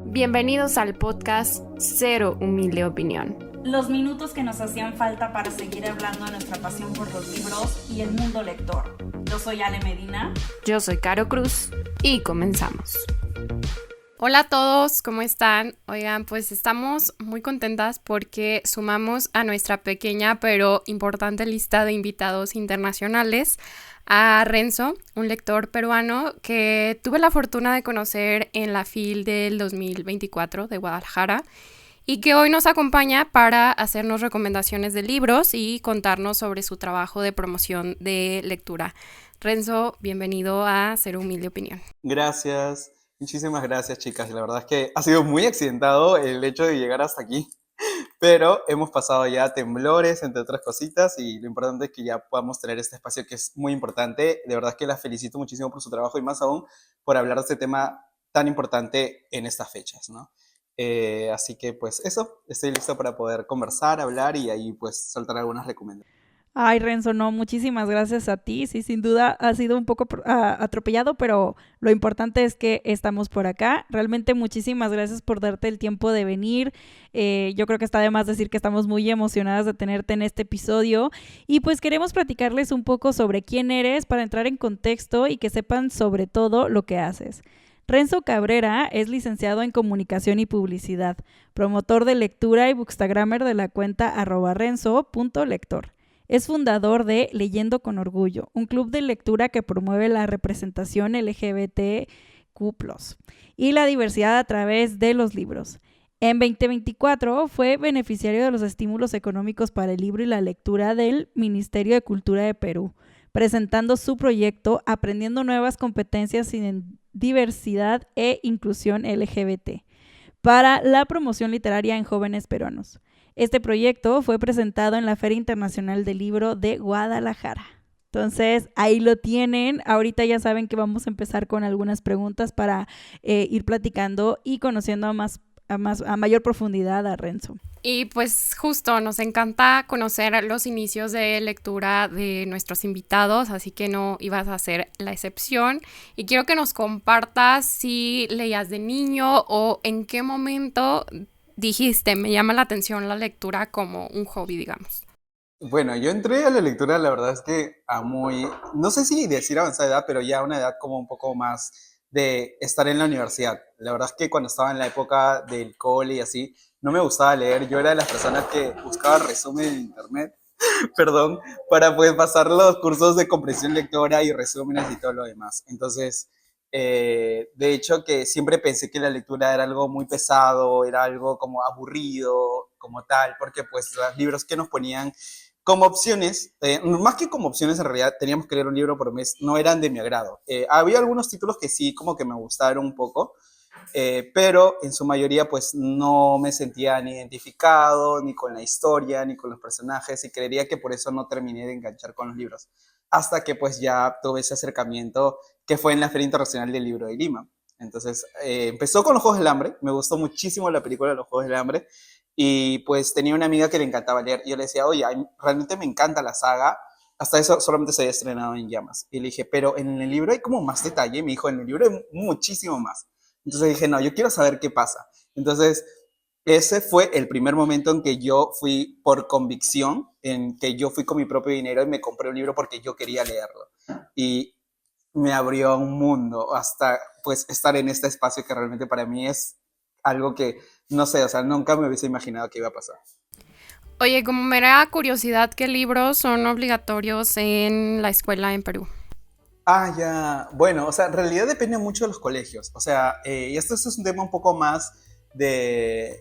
Bienvenidos al podcast Cero Humilde Opinión. Los minutos que nos hacían falta para seguir hablando de nuestra pasión por los libros y el mundo lector. Yo soy Ale Medina. Yo soy Caro Cruz y comenzamos. Hola a todos, ¿cómo están? Oigan, pues estamos muy contentas porque sumamos a nuestra pequeña pero importante lista de invitados internacionales a Renzo, un lector peruano que tuve la fortuna de conocer en la FIL del 2024 de Guadalajara y que hoy nos acompaña para hacernos recomendaciones de libros y contarnos sobre su trabajo de promoción de lectura. Renzo, bienvenido a Cero Humilde Opinión. Gracias, muchísimas gracias, chicas. La verdad es que ha sido muy accidentado el hecho de llegar hasta aquí, pero hemos pasado ya temblores, entre otras cositas, y lo importante es que ya podamos tener este espacio que es muy importante. De verdad es que la felicito muchísimo por su trabajo y más aún por hablar de este tema tan importante en estas fechas, ¿no? Así que pues eso, estoy listo para poder conversar, hablar y ahí pues soltar algunas recomendaciones. Ay, Renzo, no, muchísimas gracias a ti. Sí, sin duda ha sido un poco atropellado, pero lo importante es que estamos por acá. Realmente muchísimas gracias por darte el tiempo de venir. Yo creo que está de más decir que estamos muy emocionadas de tenerte en este episodio. Y pues queremos platicarles un poco sobre quién eres para entrar en contexto y que sepan sobre todo lo que haces. Renzo Cabrera es licenciado en Comunicación y Publicidad, promotor de lectura y bookstagrammer de la cuenta @renzo.lector. Es fundador de Leyendo con Orgullo, un club de lectura que promueve la representación LGBTQ+, y la diversidad a través de los libros. En 2024 fue beneficiario de los estímulos económicos para el libro y la lectura del Ministerio de Cultura de Perú, presentando su proyecto Aprendiendo Nuevas Competencias en Diversidad e Inclusión LGBT para la promoción literaria en jóvenes peruanos. Este proyecto fue presentado en la Feria Internacional del Libro de Guadalajara. Entonces, ahí lo tienen. Ahorita ya saben que vamos a empezar con algunas preguntas para ir platicando y conociendo a mayor profundidad a Renzo. Y pues justo nos encanta conocer los inicios de lectura de nuestros invitados, así que no ibas a ser la excepción. Y quiero que nos compartas si leías de niño o en qué momento dijiste, me llama la atención la lectura como un hobby, digamos. Bueno, yo entré a la lectura, la verdad es que no sé si decir avanzada edad, pero ya a una edad como un poco más de estar en la universidad. La verdad es que cuando estaba en la época del cole y así, no me gustaba leer. Yo era de las personas que buscaba resumen en internet, perdón, para poder pasar los cursos de comprensión lectora y resúmenes y todo lo demás. Entonces, de hecho que siempre pensé que la lectura era algo muy pesado, era algo como aburrido, como tal, porque pues los libros que nos ponían como opciones, más que como opciones en realidad teníamos que leer un libro por mes, no eran de mi agrado. Había algunos títulos que sí como que me gustaron un poco, pero en su mayoría pues no me sentía ni identificado, ni con la historia, ni con los personajes, y creería que por eso no terminé de enganchar con los libros, hasta que pues ya tuve ese acercamiento que fue en la Feria Internacional del Libro de Lima. Entonces empezó con Los Juegos del Hambre, me gustó muchísimo la película de Los Juegos del Hambre, y pues tenía una amiga que le encantaba leer, y yo le decía, oye, realmente me encanta la saga, hasta eso solamente se había estrenado en Llamas, y le dije, pero en el libro hay como más detalle. Me dijo, en el libro hay muchísimo más. Entonces dije, no, yo quiero saber qué pasa. Entonces, ese fue el primer momento en que yo fui por convicción, en que yo fui con mi propio dinero y me compré un libro porque yo quería leerlo. Y me abrió un mundo hasta pues estar en este espacio que realmente para mí es algo que, no sé, o sea, nunca me hubiese imaginado que iba a pasar. Oye, como me da curiosidad, ¿qué libros son obligatorios en la escuela en Perú? Ah, ya. Bueno, o sea, en realidad depende mucho de los colegios. O sea, y esto es un tema un poco más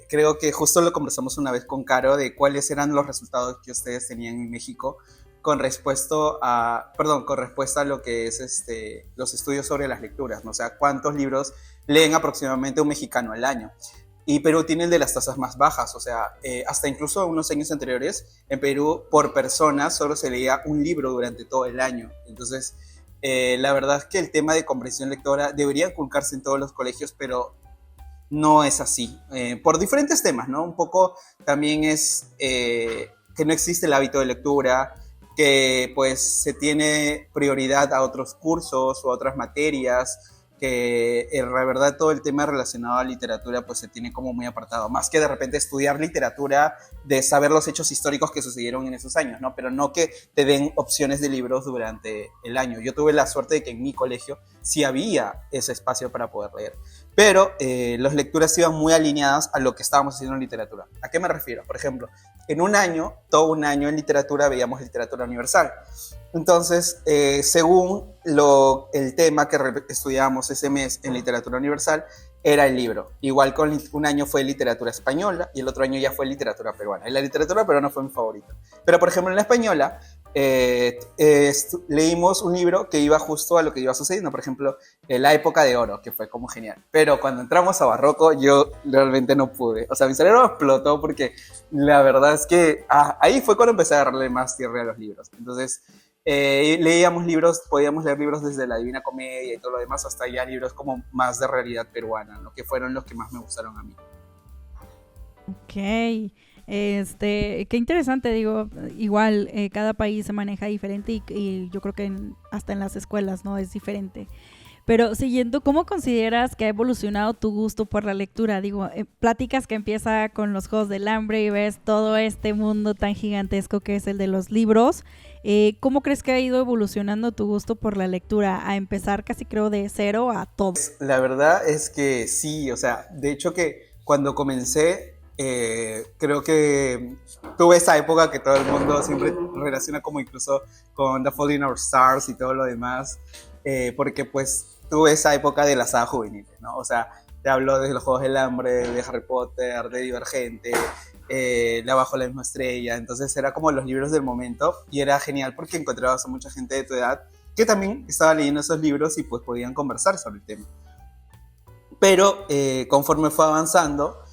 creo que justo lo conversamos una vez con Caro, de cuáles eran los resultados que ustedes tenían en México con con respuesta a lo que es los estudios sobre las lecturas, ¿no? O sea, cuántos libros leen aproximadamente un mexicano al año. Y Perú tiene el de las tasas más bajas, o sea, hasta incluso unos años anteriores, en Perú por persona solo se leía un libro durante todo el año. Entonces, la verdad es que el tema de comprensión lectora debería inculcarse en todos los colegios, pero no es así, por diferentes temas, ¿no? Un poco también es que no existe el hábito de lectura, que pues se tiene prioridad a otros cursos o a otras materias, la verdad todo el tema relacionado a literatura pues se tiene como muy apartado, más que de repente estudiar literatura, de saber los hechos históricos que sucedieron en esos años, ¿no? Pero no que te den opciones de libros durante el año. Yo tuve la suerte de que en mi colegio sí había ese espacio para poder leer, pero las lecturas iban muy alineadas a lo que estábamos haciendo en literatura. ¿A qué me refiero? Por ejemplo, en un año, todo un año en literatura veíamos literatura universal. Entonces, según el tema que estudiábamos ese mes en literatura universal, era el libro. Igual con un año fue literatura española y el otro año ya fue literatura peruana. Y la literatura peruana fue mi favorita. Pero, por ejemplo, en la española leímos un libro que iba justo a lo que iba sucediendo. Por ejemplo, La época de oro, que fue como genial. Pero cuando entramos a barroco, yo realmente no pude. O sea, mi cerebro explotó porque la verdad es que ahí fue cuando empecé a darle más tierra a los libros. Entonces, leíamos libros, podíamos leer libros desde la Divina Comedia y todo lo demás, hasta ya libros como más de realidad peruana, ¿no? Que fueron los que más me gustaron a mí. Ok, qué interesante, digo, igual cada país se maneja diferente y yo creo que hasta en las escuelas, ¿no? Es diferente. Pero siguiendo, ¿cómo consideras que ha evolucionado tu gusto por la lectura? Digo, platicas que empieza con los Juegos del Hambre y ves todo este mundo tan gigantesco que es el de los libros. ¿Cómo crees que ha ido evolucionando tu gusto por la lectura? A empezar casi creo de cero a todo. La verdad es que sí, o sea, de hecho que cuando comencé, creo que tuve esa época que todo el mundo siempre relaciona como incluso con The Fault in Our Stars y todo lo demás, porque pues tuve esa época de la saga juvenil, ¿no? O sea, te hablo de los Juegos del Hambre, de Harry Potter, de Divergente, de Abajo la misma estrella. Entonces era como los libros del momento y era genial porque encontrabas a mucha gente de tu edad que también estaba leyendo esos libros y pues podían conversar sobre el tema. Pero conforme fue avanzando,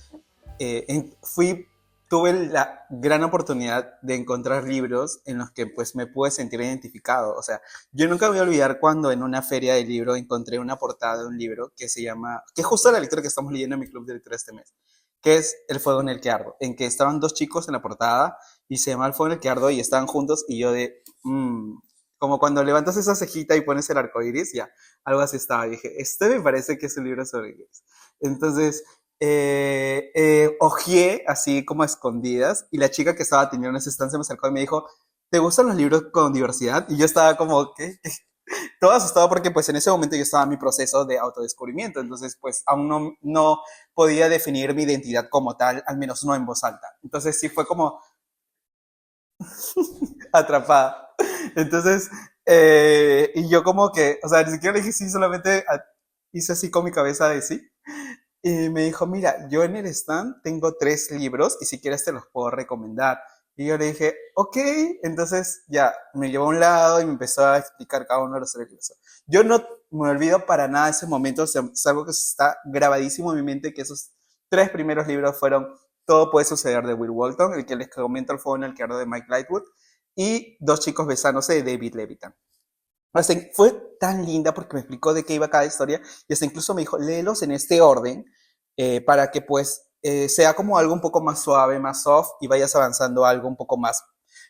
tuve la gran oportunidad de encontrar libros en los que pues me pude sentir identificado. O sea, yo nunca voy a olvidar cuando en una feria de libro encontré una portada de un libro que se llama, que es justo la lectura que estamos leyendo en mi club de lectura este mes, que es El fuego en el que ardo, en que estaban dos chicos en la portada y se llama El fuego en el que ardo y estaban juntos y yo como cuando levantas esa cejita y pones el arco iris, ya, algo así estaba. Y dije, me parece que es un libro sobre gays. Entonces, hojeé así como a escondidas y la chica que estaba teniendo esa estancia me acercó y me dijo, ¿te gustan los libros con diversidad? Y yo estaba como, ¿qué? Todo asustado porque pues en ese momento yo estaba en mi proceso de autodescubrimiento, entonces pues aún no podía definir mi identidad como tal, al menos no en voz alta. Entonces sí fue como atrapada. Entonces, y yo como que, o sea, ni siquiera le dije sí, solamente hice así con mi cabeza de sí. Y me dijo, mira, yo en el stand tengo 3 libros y si quieres te los puedo recomendar. Y yo le dije, ok, entonces ya, me llevó a un lado y me empezó a explicar cada uno de los 3 libros. Yo no me olvido para nada de ese momento, o sea, es algo que está grabadísimo en mi mente, que esos 3 primeros libros fueron Todo puede suceder de Will Walton, el que les comento El fuego en el que ardo de Mike Lightwood, y Dos chicos besándose de David Levitan. Hasta fue tan linda porque me explicó de qué iba cada historia y hasta incluso me dijo, léelos en este orden para que pues sea como algo un poco más suave, más soft y vayas avanzando a algo un poco más,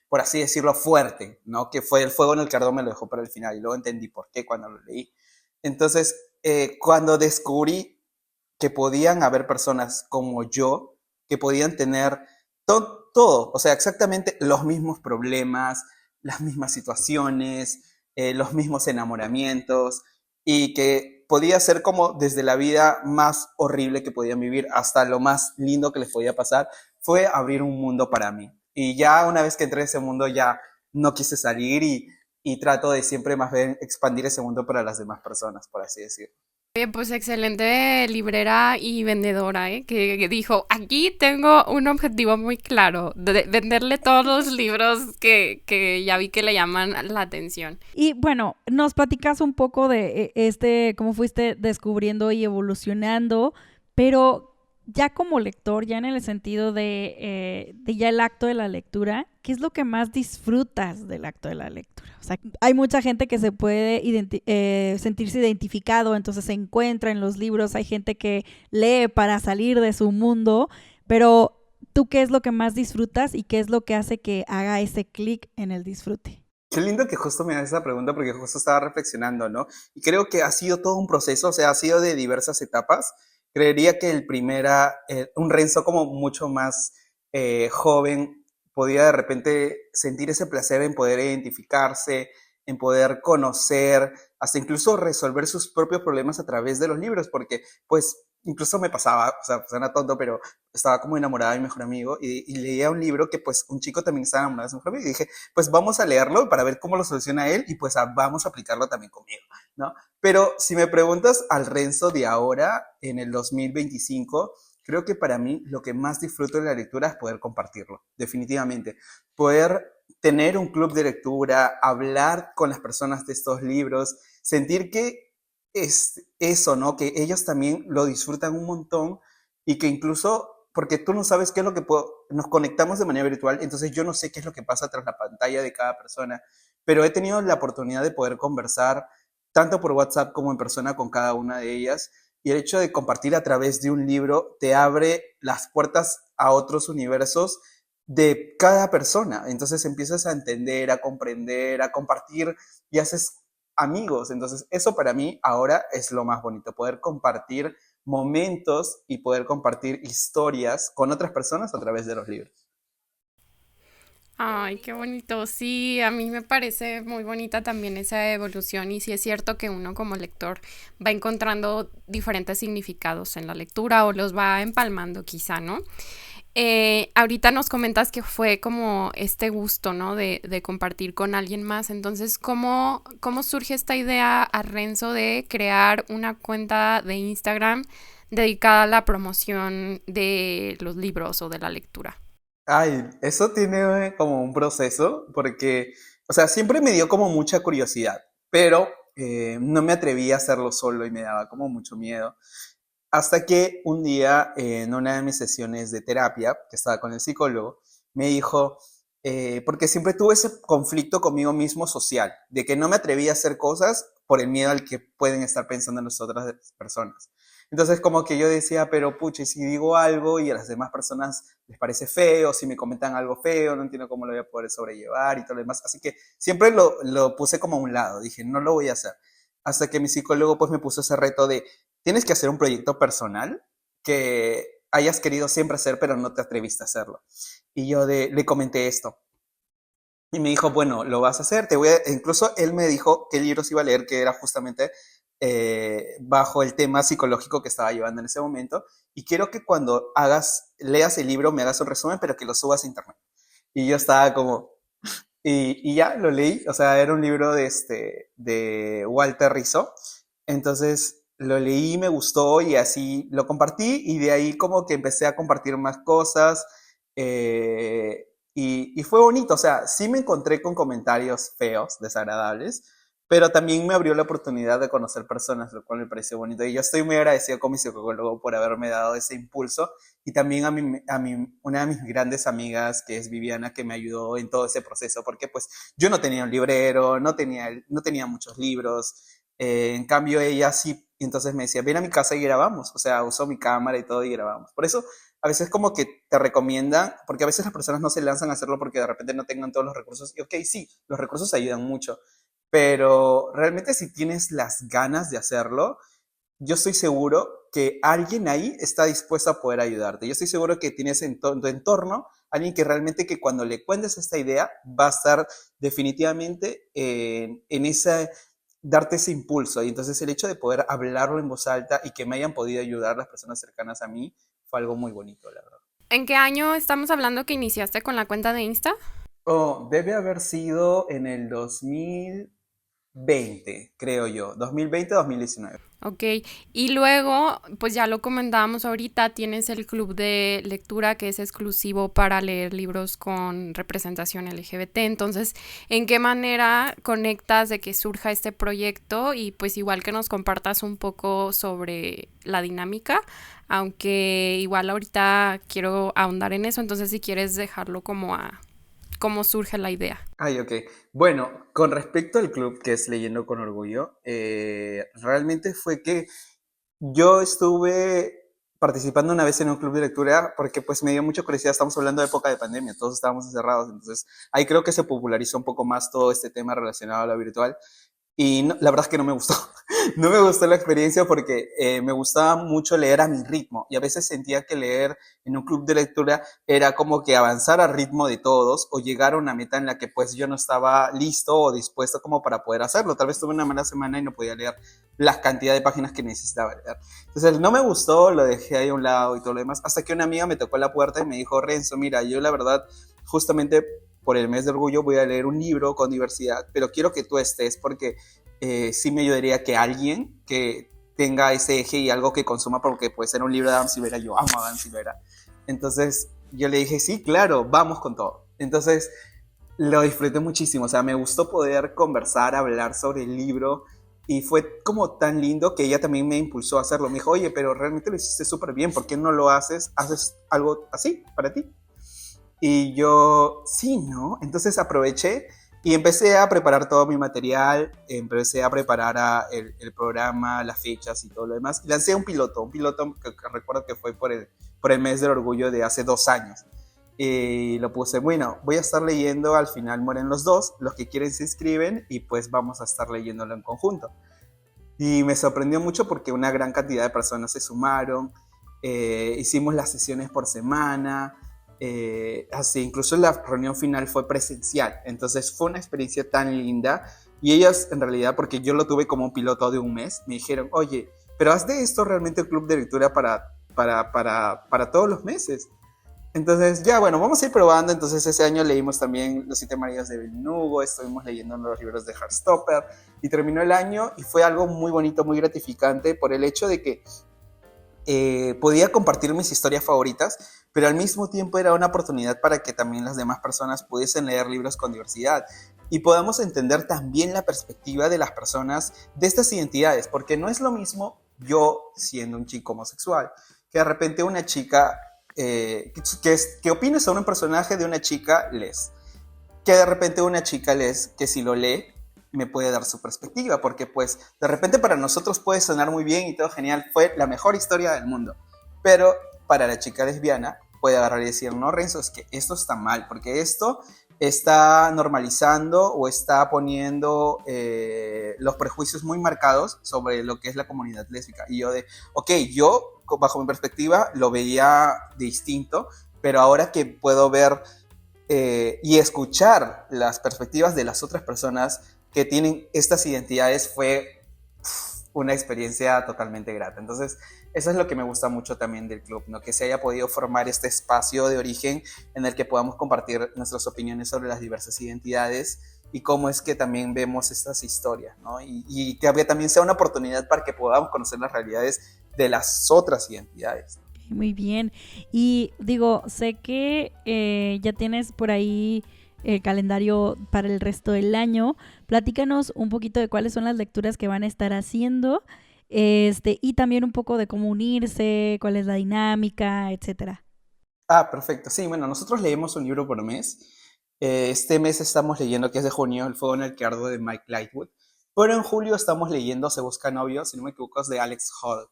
por así decirlo, fuerte, ¿no? Que fue El fuego en el que ardo me lo dejó para el final y luego entendí por qué cuando lo leí. Entonces, cuando descubrí que podían haber personas como yo, que podían tener todo, o sea, exactamente los mismos problemas, las mismas situaciones, los mismos enamoramientos y que podía ser como desde la vida más horrible que podían vivir hasta lo más lindo que les podía pasar, fue abrir un mundo para mí. Y ya una vez que entré en ese mundo ya no quise salir y trato de siempre más bien expandir ese mundo para las demás personas, por así decirlo. Oye, pues excelente librera y vendedora, que dijo, aquí tengo un objetivo muy claro, de venderle todos los libros que ya vi que le llaman la atención. Y bueno, nos platicas un poco de cómo fuiste descubriendo y evolucionando, pero ya como lector, ya en el sentido de ya el acto de la lectura, ¿qué es lo que más disfrutas del acto de la lectura? O sea, hay mucha gente que se puede sentirse identificado, entonces se encuentra en los libros, hay gente que lee para salir de su mundo, pero ¿tú qué es lo que más disfrutas y qué es lo que hace que haga ese clic en el disfrute? Qué lindo que justo me hagas esa pregunta porque justo estaba reflexionando, ¿no? Y creo que ha sido todo un proceso, o sea, ha sido de diversas etapas. Creería que el primera, un Renzo como mucho más joven, podía de repente sentir ese placer en poder identificarse, en poder conocer, hasta incluso resolver sus propios problemas a través de los libros, porque pues incluso me pasaba, o sea, suena tonto, pero estaba como enamorada de mi mejor amigo y leía un libro que pues un chico también estaba enamorado de su mejor amigo y dije, pues vamos a leerlo para ver cómo lo soluciona él y pues vamos a aplicarlo también conmigo, ¿no? Pero si me preguntas al Renzo de ahora, en el 2025, creo que para mí lo que más disfruto de la lectura es poder compartirlo, definitivamente. Poder tener un club de lectura, hablar con las personas de estos libros, sentir que es eso, ¿no? Que ellos también lo disfrutan un montón y que incluso, porque tú no sabes qué es lo que nos conectamos de manera virtual, entonces yo no sé qué es lo que pasa tras la pantalla de cada persona, pero he tenido la oportunidad de poder conversar tanto por WhatsApp como en persona con cada una de ellas y el hecho de compartir a través de un libro te abre las puertas a otros universos de cada persona. Entonces empiezas a entender, a comprender, a compartir y haces amigos. Entonces eso para mí ahora es lo más bonito, poder compartir momentos y poder compartir historias con otras personas a través de los libros. Ay, qué bonito. Sí, a mí me parece muy bonita también esa evolución y sí es cierto que uno como lector va encontrando diferentes significados en la lectura o los va empalmando quizá, ¿no? Ahorita nos comentas que fue como este gusto, ¿no? De compartir con alguien más. Entonces, ¿cómo surge esta idea a Renzo de crear una cuenta de Instagram dedicada a la promoción de los libros o de la lectura? Ay, eso tiene como un proceso porque, o sea, siempre me dio como mucha curiosidad, pero no me atreví a hacerlo solo y me daba como mucho miedo. Hasta que un día en una de mis sesiones de terapia, que estaba con el psicólogo, me dijo, porque siempre tuve ese conflicto conmigo mismo social, de que no me atrevía a hacer cosas por el miedo al que pueden estar pensando las otras personas. Entonces como que yo decía, pero pucha, ¿y si digo algo y a las demás personas les parece feo, si me comentan algo feo, no entiendo cómo lo voy a poder sobrellevar y todo lo demás? Así que siempre lo puse como a un lado, dije, no lo voy a hacer. Hasta que mi psicólogo pues me puso ese reto de, tienes que hacer un proyecto personal que hayas querido siempre hacer, pero no te atreviste a hacerlo. Y yo le comenté esto. Y me dijo, bueno, lo vas a hacer, incluso él me dijo qué libros iba a leer, que era justamente bajo el tema psicológico que estaba llevando en ese momento. Y quiero que cuando leas el libro me hagas un resumen, pero que lo subas a internet. Y yo estaba como, y ya lo leí, o sea, era un libro de Walter Rizzo. Entonces lo leí, me gustó y así lo compartí y de ahí como que empecé a compartir más cosas y fue bonito, o sea, sí me encontré con comentarios feos, desagradables, pero también me abrió la oportunidad de conocer personas, lo cual me pareció bonito y yo estoy muy agradecido con mi psicólogo por haberme dado ese impulso y también una de mis grandes amigas que es Viviana que me ayudó en todo ese proceso porque pues yo no tenía un librero, no tenía muchos libros, en cambio ella sí, entonces me decía, ven a mi casa y grabamos, o sea, usó mi cámara y todo y grabamos. Por eso a veces como que te recomiendan, porque a veces las personas no se lanzan a hacerlo porque de repente no tengan todos los recursos. Y ok, sí, los recursos ayudan mucho, pero realmente si tienes las ganas de hacerlo, yo estoy seguro que alguien ahí está dispuesto a poder ayudarte. Yo estoy seguro que tienes en tu entorno alguien que realmente que cuando le cuentes esta idea va a estar definitivamente en esa, darte ese impulso. Y entonces el hecho de poder hablarlo en voz alta y que me hayan podido ayudar las personas cercanas a mí fue algo muy bonito, la verdad. ¿En qué año estamos hablando que iniciaste con la cuenta de Insta? Oh, debe haber sido en el 2020, creo yo. 2020-2019. Ok, y luego, pues ya lo comentábamos ahorita, tienes el club de lectura que es exclusivo para leer libros con representación LGBT. Entonces, ¿en qué manera conectas de que surja este proyecto? Y pues igual que nos compartas un poco sobre la dinámica, aunque igual ahorita quiero ahondar en eso, entonces si quieres dejarlo como a cómo surge la idea. Ay, ok. Bueno, con respecto al club que es Leyendo con Orgullo, realmente fue que yo estuve participando una vez en un club de lectura porque pues me dio mucha curiosidad, estamos hablando de época de pandemia, todos estábamos encerrados, entonces ahí creo que se popularizó un poco más todo este tema relacionado a lo virtual y la verdad es que no me gustó. No me gustó la experiencia porque me gustaba mucho leer a mi ritmo y a veces sentía que leer en un club de lectura era como que avanzar al ritmo de todos o llegar a una meta en la que pues yo no estaba listo o dispuesto como para poder hacerlo. Tal vez tuve una mala semana y no podía leer la cantidad de páginas que necesitaba leer. Entonces no me gustó, lo dejé ahí a un lado y todo lo demás, hasta que una amiga me tocó la puerta y me dijo, Renzo, mira, yo la verdad justamente por el mes de orgullo voy a leer un libro con diversidad, pero quiero que tú estés porque sí me ayudaría que alguien que tenga ese eje y algo que consuma, porque puede ser un libro de Adam Silvera, yo amo a Adam Silvera. Entonces yo le dije, sí, claro, vamos con todo. Entonces lo disfruté muchísimo, o sea, me gustó poder conversar, hablar sobre el libro y fue como tan lindo que ella también me impulsó a hacerlo. Me dijo, oye, pero realmente lo hiciste súper bien, ¿por qué no lo haces? ¿Haces algo así para ti? Y yo, sí, ¿no? Entonces aproveché y empecé a preparar todo mi material, empecé a preparar el programa, las fechas y todo lo demás. Y lancé un piloto que recuerdo que fue por el mes del orgullo de hace 2 años. Y lo puse, bueno, voy a estar leyendo Al final mueren los dos, los que quieren se inscriben y pues vamos a estar leyéndolo en conjunto. Y me sorprendió mucho porque una gran cantidad de personas se sumaron, hicimos las sesiones por semana, así, incluso la reunión final fue presencial, entonces fue una experiencia tan linda y ellas en realidad, porque yo lo tuve como un piloto de un mes, me dijeron, oye, pero haz de esto realmente el club de lectura para todos los meses. Entonces, ya, bueno, vamos a ir probando. Entonces, ese año leímos también Los Siete Maridos de Evelyn Hugo, estuvimos leyendo los libros de Heartstopper y terminó el año y fue algo muy bonito, muy gratificante por el hecho de que podía compartir mis historias favoritas, pero al mismo tiempo era una oportunidad para que también las demás personas pudiesen leer libros con diversidad y podamos entender también la perspectiva de las personas de estas identidades, porque no es lo mismo yo siendo un chico homosexual, que de repente una chica, que opine sobre un personaje de una chica les, que de repente una chica les, que si lo lee, me puede dar su perspectiva, porque pues de repente para nosotros puede sonar muy bien y todo genial, fue la mejor historia del mundo, pero para la chica lesbiana puede agarrar y decir, no, Renzo, es que esto está mal, porque esto está normalizando o está poniendo los prejuicios muy marcados sobre lo que es la comunidad lésbica. Y yo ok, yo bajo mi perspectiva lo veía distinto, pero ahora que puedo ver y escuchar las perspectivas de las otras personas que tienen estas identidades fue una experiencia totalmente grata. Entonces, eso es lo que me gusta mucho también del club, ¿no? Que se haya podido formar este espacio de origen en el que podamos compartir nuestras opiniones sobre las diversas identidades y cómo es que también vemos estas historias, ¿no? Y que también sea una oportunidad para que podamos conocer las realidades de las otras identidades. Muy bien. Y digo, sé que ya tienes por ahí el calendario para el resto del año. Platícanos un poquito de cuáles son las lecturas que van a estar haciendo, y también un poco de cómo unirse, cuál es la dinámica, etcétera. Ah, perfecto. Sí, bueno, nosotros leemos un libro por mes. Este mes estamos leyendo, que es de junio, El fuego en el que ardo de Mike Lightwood. Pero en julio estamos leyendo Se busca novio, si no me equivoco, es de Alex Hall.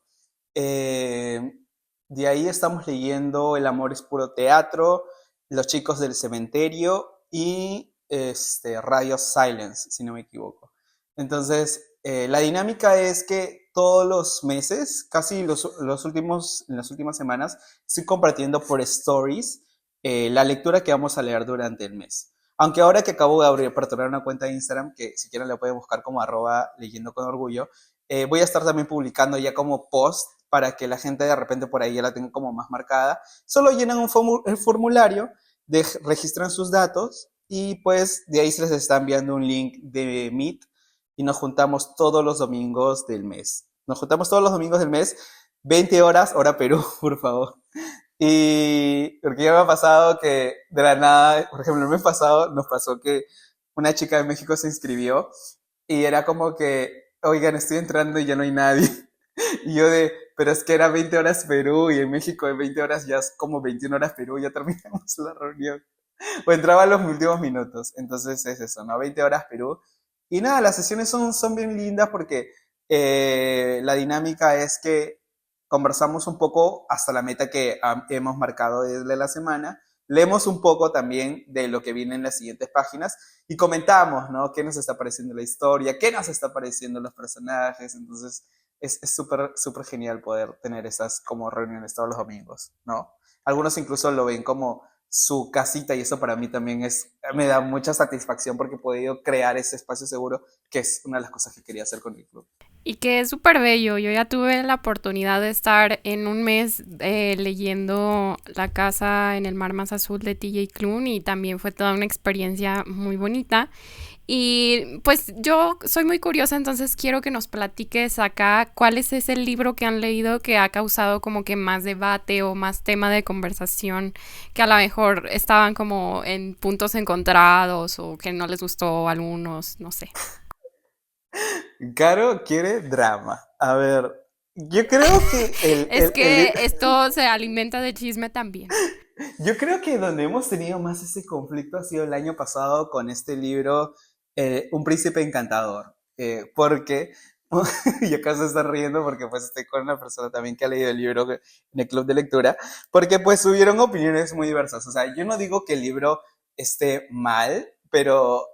De ahí estamos leyendo El amor es puro teatro, Los chicos del cementerio y Radio Silence, si no me equivoco. Entonces, la dinámica es que todos los meses, casi en las últimas semanas, estoy compartiendo por stories la lectura que vamos a leer durante el mes. Aunque ahora que acabo de aperturar una cuenta de Instagram, que si quieren la pueden buscar como @leyendo con orgullo, voy a estar también publicando ya como post para que la gente de repente por ahí ya la tenga como más marcada. Solo llenan el formulario, registran sus datos y pues de ahí se les está enviando un link de Meet y nos juntamos todos los domingos del mes. 20 horas, hora Perú, por favor. Y porque ya me ha pasado que de la nada, por ejemplo, el mes pasado nos pasó que una chica de México se inscribió y era como que, oigan, estoy entrando y ya no hay nadie. Y yo pero es que era 20 horas Perú y en México en 20 horas ya es como 21 horas Perú, ya terminamos la reunión. O entraba en los últimos minutos. Entonces es eso, ¿no? 20 horas Perú. Y nada, las sesiones son bien lindas porque la dinámica es que conversamos un poco hasta la meta que hemos marcado desde la semana, leemos un poco también de lo que viene en las siguientes páginas y comentamos, ¿no? ¿Qué nos está pareciendo la historia? ¿Qué nos está pareciendo los personajes? Entonces es súper, súper genial poder tener esas como reuniones todos los domingos, ¿no? Algunos incluso lo ven como su casita y eso para mí también me da mucha satisfacción porque he podido crear ese espacio seguro, que es una de las cosas que quería hacer con el club. Y que es súper bello. Yo ya tuve la oportunidad de estar en un mes leyendo La casa en el mar más azul de T.J. Klune y también fue toda una experiencia muy bonita. Y pues yo soy muy curiosa, entonces quiero que nos platiques acá cuál es ese libro que han leído que ha causado como que más debate o más tema de conversación, que a lo mejor estaban como en puntos encontrados o que no les gustó a algunos, no sé. Caro quiere drama. A ver, yo creo que Es que esto se alimenta de chisme también. yo creo que donde hemos tenido más ese conflicto ha sido el año pasado con este libro, Un príncipe encantador. Porque, yo casi se está riendo porque pues estoy con una persona también que ha leído el libro en el club de lectura, porque pues hubieron opiniones muy diversas. O sea, yo no digo que el libro esté mal, pero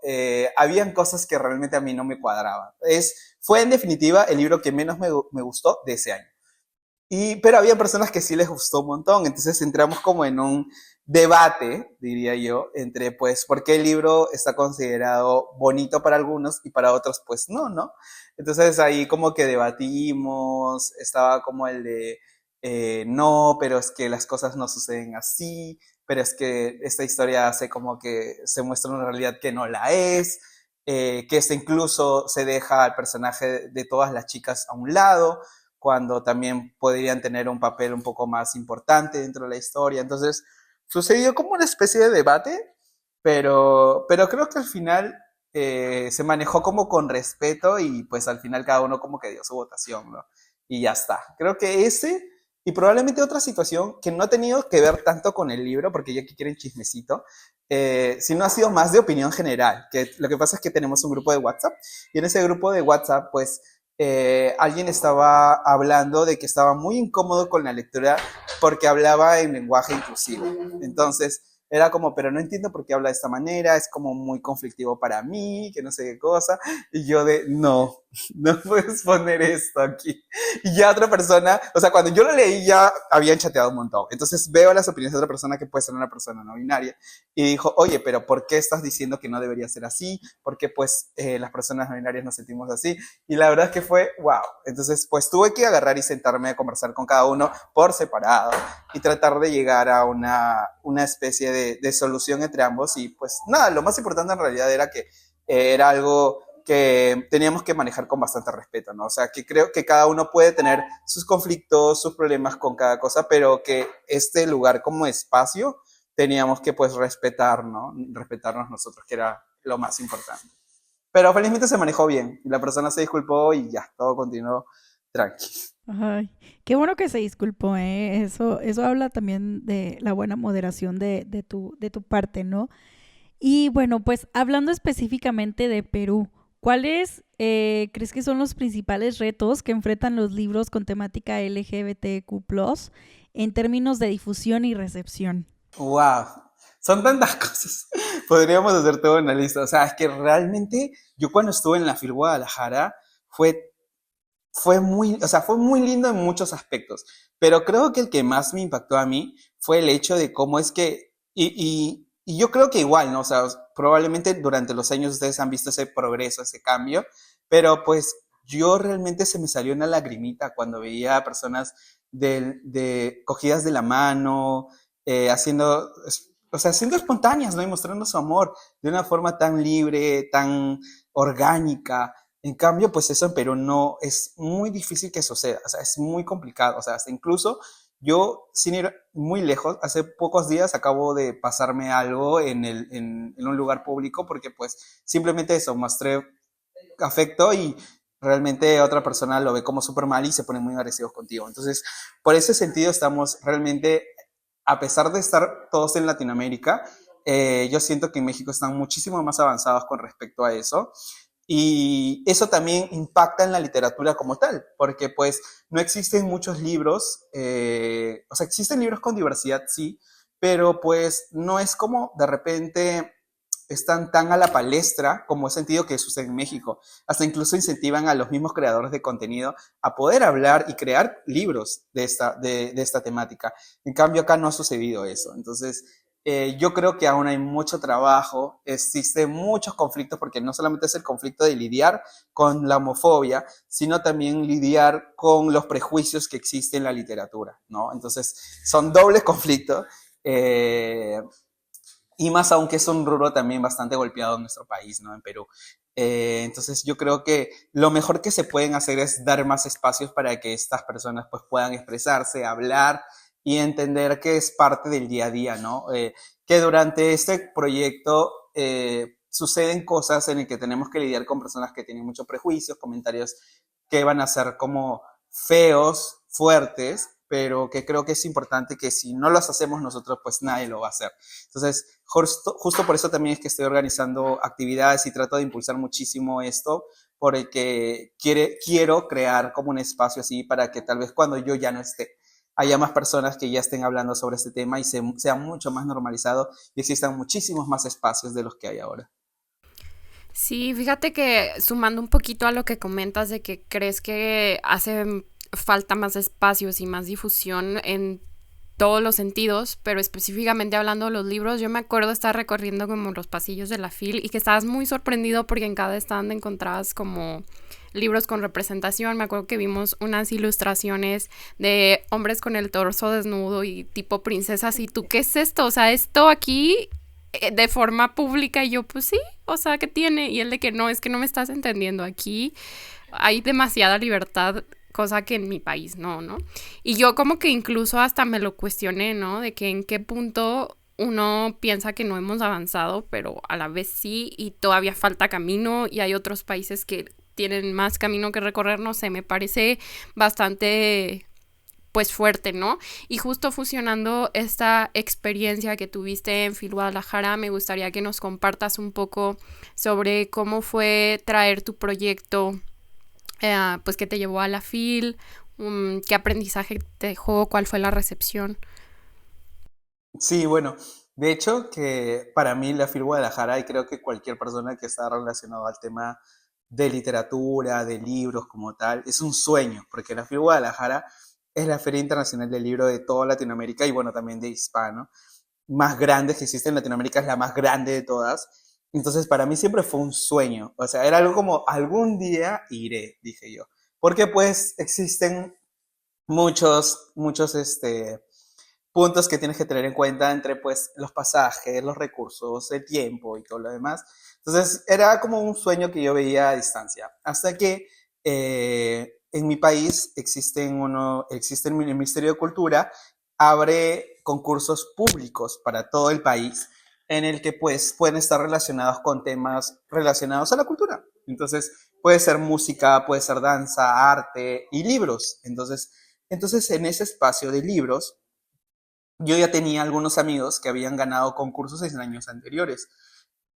habían cosas que realmente a mí no me cuadraban. Fue en definitiva el libro que menos me gustó de ese año. Pero había personas que sí les gustó un montón, entonces entramos como en un debate, diría yo, entre pues por qué el libro está considerado bonito para algunos y para otros pues no, ¿no? Entonces ahí como que debatimos, estaba como el de no, pero es que las cosas no suceden así, pero es que esta historia hace como que se muestra una realidad que no la es, que incluso se deja al personaje de todas las chicas a un lado, cuando también podrían tener un papel un poco más importante dentro de la historia. Entonces, sucedió como una especie de debate, pero creo que al final se manejó como con respeto y pues al final cada uno como que dio su votación, ¿no? Y ya está. Creo que ese y probablemente otra situación que no ha tenido que ver tanto con el libro, porque ya que quieren chismecito, sino ha sido más de opinión general, que lo que pasa es que tenemos un grupo de WhatsApp y en ese grupo de WhatsApp pues alguien estaba hablando de que estaba muy incómodo con la lectura porque hablaba en lenguaje inclusivo. Entonces, era como, pero no entiendo por qué habla de esta manera, es como muy conflictivo para mí, que no sé qué cosa. Y yo no, no puedes poner esto aquí. Y ya otra persona, o sea, cuando yo lo leí ya habían chateado un montón. Entonces veo las opiniones de otra persona que puede ser una persona no binaria y dijo, oye, pero ¿por qué estás diciendo que no debería ser así? Porque pues las personas no binarias nos sentimos así. Y la verdad es que fue, wow. Entonces pues tuve que agarrar y sentarme a conversar con cada uno por separado y tratar de llegar a una especie de solución entre ambos. Y pues nada, lo más importante en realidad era que era algo que teníamos que manejar con bastante respeto, ¿no? O sea, que creo que cada uno puede tener sus conflictos, sus problemas con cada cosa, pero que este lugar como espacio teníamos que pues respetar, ¿no? Respetarnos nosotros, que era lo más importante. Pero felizmente se manejó bien, y la persona se disculpó y ya, todo continuó tranquilo. Ay, qué bueno que se disculpó, ¿eh? Eso habla también de la buena moderación de tu parte, ¿no? Y bueno, pues hablando específicamente de Perú, ¿cuáles crees que son los principales retos que enfrentan los libros con temática LGBTQ+, en términos de difusión y recepción? Wow, son tantas cosas. Podríamos hacer toda una lista. O sea, es que realmente yo cuando estuve en la FIL Guadalajara fue muy lindo en muchos aspectos, pero creo que el que más me impactó a mí fue el hecho de cómo es que, y yo creo que igual, ¿no? O sea, probablemente durante los años ustedes han visto ese progreso, ese cambio, pero pues yo realmente se me salió una lagrimita cuando veía a personas cogidas de la mano, siendo espontáneas, ¿no? Y mostrando su amor de una forma tan libre, tan orgánica. En cambio, pues eso en Perú no, es muy difícil que suceda, o sea, es muy complicado, o sea, hasta incluso yo, sin ir muy lejos, hace pocos días acabo de pasarme algo en un lugar público porque pues simplemente eso, mostré afecto y realmente otra persona lo ve como súper mal y se pone muy agresivos contigo. Entonces, por ese sentido estamos realmente, a pesar de estar todos en Latinoamérica, yo siento que en México están muchísimo más avanzados con respecto a eso. Y eso también impacta en la literatura como tal, porque pues no existen muchos libros, o sea, existen libros con diversidad, sí, pero pues no es como de repente están tan a la palestra como he sentido que sucede en México. Hasta incluso incentivan a los mismos creadores de contenido a poder hablar y crear libros de esta temática. En cambio, acá no ha sucedido eso. Entonces, yo creo que aún hay mucho trabajo, existen muchos conflictos, porque no solamente es el conflicto de lidiar con la homofobia, sino también lidiar con los prejuicios que existen en la literatura, ¿no? Entonces, son dobles conflictos. Eh, y más aún que es un rubro también bastante golpeado en nuestro país, ¿no? En Perú. Entonces yo creo que lo mejor que se pueden hacer es dar más espacios para que estas personas pues puedan expresarse, hablar y entender que es parte del día a día, ¿no? Que durante este proyecto suceden cosas en las que tenemos que lidiar con personas que tienen muchos prejuicios, comentarios que van a ser como feos, fuertes, pero que creo que es importante que si no los hacemos nosotros, pues nadie lo va a hacer. Entonces, justo por eso también es que estoy organizando actividades y trato de impulsar muchísimo esto, porque quiero crear como un espacio así para que tal vez cuando yo ya no esté, haya más personas que ya estén hablando sobre este tema y sea mucho más normalizado y existan muchísimos más espacios de los que hay ahora. Sí, fíjate que sumando un poquito a lo que comentas de que crees que hace falta más espacios y más difusión en todos los sentidos, pero específicamente hablando de los libros, yo me acuerdo estar recorriendo como los pasillos de la FIL y que estabas muy sorprendido porque en cada stand encontrabas como libros con representación. Me acuerdo que vimos unas ilustraciones de hombres con el torso desnudo y tipo princesas, y tú, ¿qué es esto? O sea, esto aquí de forma pública, y yo, pues sí, o sea, ¿qué tiene? Y él de que no, es que no me estás entendiendo, aquí hay demasiada libertad, cosa que en mi país no, ¿no? Y yo como que incluso hasta me lo cuestioné, ¿no? De que en qué punto uno piensa que no hemos avanzado, pero a la vez sí, y todavía falta camino, y hay otros países que tienen más camino que recorrer, no sé, me parece bastante pues fuerte, ¿no? Y justo fusionando esta experiencia que tuviste en FIL Guadalajara, me gustaría que nos compartas un poco sobre cómo fue traer tu proyecto, pues que te llevó a la FIL, qué aprendizaje te dejó, cuál fue la recepción. Sí, bueno, de hecho que para mí la FIL Guadalajara y creo que cualquier persona que está relacionado al tema de literatura, de libros como tal, es un sueño, porque la FIL Guadalajara es la Feria Internacional del Libro de toda Latinoamérica y bueno, también de hispano, más grande que existe en Latinoamérica, es la más grande de todas. Entonces para mí siempre fue un sueño, o sea, era algo como algún día iré, dije yo, porque pues existen muchos puntos que tienes que tener en cuenta entre pues los pasajes, los recursos, el tiempo y todo lo demás. Entonces era como un sueño que yo veía a distancia. Hasta que en mi país existe el Ministerio de Cultura, abre concursos públicos para todo el país en el que pues pueden estar relacionados con temas relacionados a la cultura. Entonces puede ser música, puede ser danza, arte y libros. Entonces en ese espacio de libros yo ya tenía algunos amigos que habían ganado concursos en años anteriores.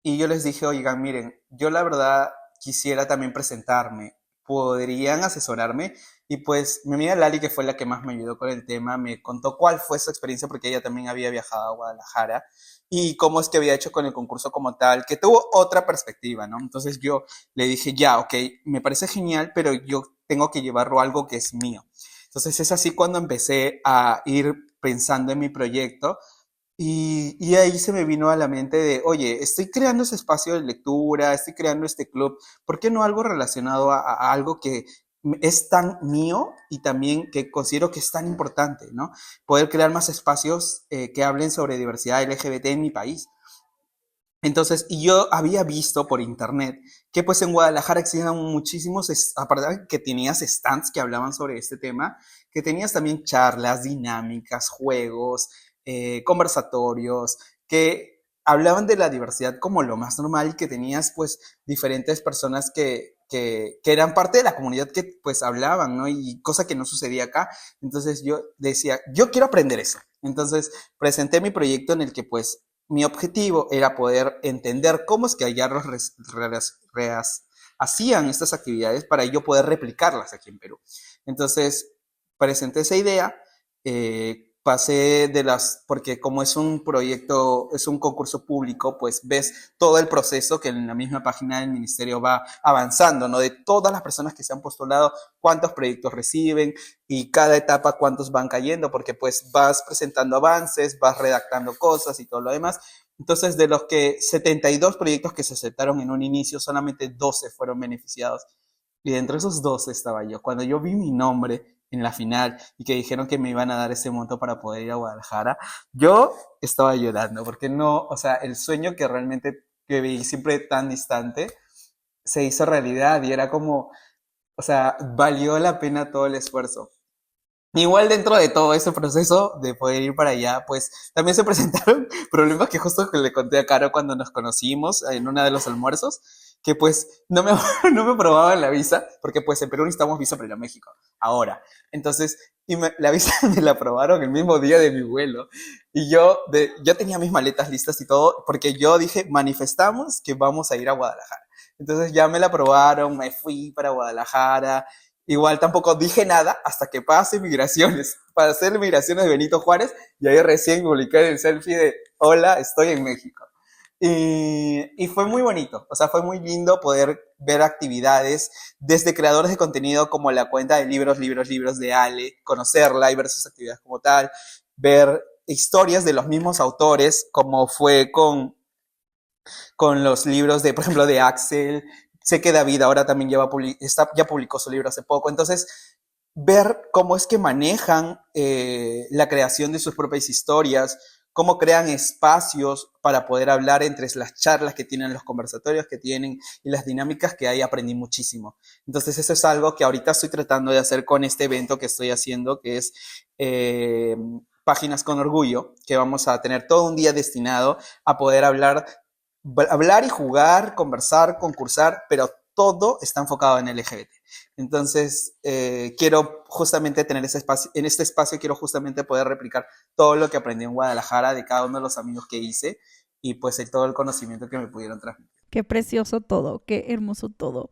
Y yo les dije, oigan, miren, yo la verdad quisiera también presentarme. ¿Podrían asesorarme? Y pues mi amiga Lali, que fue la que más me ayudó con el tema, me contó cuál fue su experiencia porque ella también había viajado a Guadalajara y cómo es que había hecho con el concurso como tal, que tuvo otra perspectiva, ¿no? Entonces yo le dije, ya, ok, me parece genial, pero yo tengo que llevarlo a algo que es mío. Entonces es así cuando empecé a ir pensando en mi proyecto y ahí se me vino a la mente de, oye, estoy creando ese espacio de lectura, estoy creando este club, ¿por qué no algo relacionado a algo que es tan mío y también que considero que es tan importante, ¿no? Poder crear más espacios que hablen sobre diversidad LGBT en mi país. Entonces, y yo había visto por internet que pues en Guadalajara existían muchísimos, aparte de que tenías stands que hablaban sobre este tema, que tenías también charlas, dinámicas, juegos, conversatorios, que hablaban de la diversidad como lo más normal y que tenías pues diferentes personas que eran parte de la comunidad que pues hablaban, ¿no? Y cosa que no sucedía acá. Entonces yo decía, yo quiero aprender eso. Entonces presenté mi proyecto en el que pues mi objetivo era poder entender cómo es que allá hacían estas actividades para yo poder replicarlas aquí en Perú. Entonces, presenté esa idea, pasé porque como es un proyecto, es un concurso público, pues ves todo el proceso que en la misma página del ministerio va avanzando, ¿no? De todas las personas que se han postulado, cuántos proyectos reciben y cada etapa cuántos van cayendo, porque pues vas presentando avances, vas redactando cosas y todo lo demás. Entonces, de los 72 proyectos que se aceptaron en un inicio, solamente 12 fueron beneficiados. Y dentro de esos 12 estaba yo. Cuando yo vi mi nombre en la final y que dijeron que me iban a dar ese monto para poder ir a Guadalajara, yo estaba llorando, porque no, o sea, el sueño que realmente que vi siempre tan distante se hizo realidad y era como, o sea, valió la pena todo el esfuerzo. Igual dentro de todo ese proceso de poder ir para allá, pues también se presentaron problemas que justo que le conté a Caro cuando nos conocimos en uno de los almuerzos, que pues no me, no me aprobaban la visa, porque pues en Perú necesitamos visa para ir a México, ahora. Entonces, la visa me la aprobaron el mismo día de mi vuelo. Y yo tenía mis maletas listas y todo, porque yo dije, manifestamos que vamos a ir a Guadalajara. Entonces ya me la aprobaron, me fui para Guadalajara. Igual tampoco dije nada hasta que pase migraciones, para hacer migraciones de Benito Juárez, y ahí recién publiqué el selfie de hola, estoy en México. Y fue muy bonito, o sea, fue muy lindo poder ver actividades desde creadores de contenido como la cuenta de libros de Ale, conocerla y ver sus actividades como tal, ver historias de los mismos autores, como fue con los libros de, por ejemplo, de Axel. Sé que David ahora también ya publicó su libro hace poco. Entonces, ver cómo es que manejan la creación de sus propias historias, cómo crean espacios para poder hablar entre las charlas que tienen, los conversatorios que tienen y las dinámicas que hay, aprendí muchísimo. Entonces, eso es algo que ahorita estoy tratando de hacer con este evento que estoy haciendo, que es Páginas con Orgullo, que vamos a tener todo un día destinado a poder hablar y jugar, conversar, concursar, pero todo está enfocado en LGBT. Entonces, quiero justamente tener ese espacio, en este espacio quiero justamente poder replicar todo lo que aprendí en Guadalajara de cada uno de los amigos que hice y pues todo el conocimiento que me pudieron transmitir. Qué precioso todo, qué hermoso todo.